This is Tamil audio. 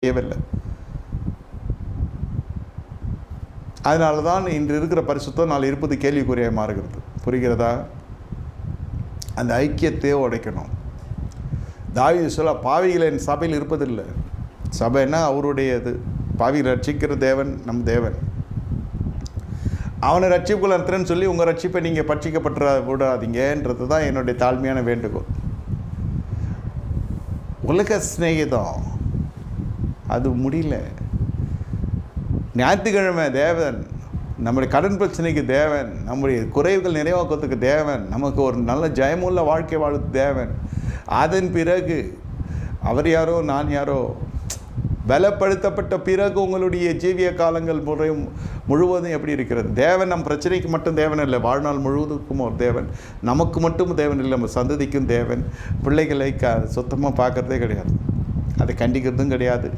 செய்யவில்லை. அதனால தான் இன்று இருக்கிற பரிசுத்தம் நாள் இருப்பது கேள்விக்குறியாக மாறுகிறது. புரிகிறதா? அந்த ஐக்கியத்தையே உடைக்கணும். தாவீது சொல்ல, பாவிகள் என் சபையில் இருப்பதில்லை. சபைன்னா அவருடையது. பாவிகளை ரட்சிக்கிற தேவன் நம் தேவன். அவனை ரட்சிப்புக்குள்ள நடத்துறேன்னு சொல்லி உங்கள் ரட்சிப்பை நீங்கள் பட்சிக்கப்பட்டு விடாதீங்கன்றது தான் என்னுடைய தாழ்மையான வேண்டுகோள். உலக சிநேகிதம் அது முடியல. ஞாயிற்றுக்கிழமை தேவன், நம்முடைய கடன் பிரச்சனைக்கு தேவன், நம்முடைய குறைவுகள் நிறைவாக்கத்துக்கு தேவன், நமக்கு ஒரு நல்ல ஜெயமுள்ள வாழ்க்கை வாழ்த்து தேவன். அதன் பிறகு அவர் யாரோ நான் யாரோ, பலப்படுத்தப்பட்ட பிறகு உங்களுடைய ஜீவிய காலங்கள் முழுவதும் எப்படி இருக்கிறது? தேவன் நம் பிரச்சனைக்கு மட்டும் தேவன் இல்லை, வாழ்நாள் முழுவதுக்கும் ஒரு தேவன். நமக்கு மட்டும் தேவன் இல்லை, நம்ம சந்ததிக்கும் தேவன். பிள்ளைகளை சுத்தமாக பார்க்குறதே கிடையாது, அதை கண்டிக்கிறதும் கிடையாது.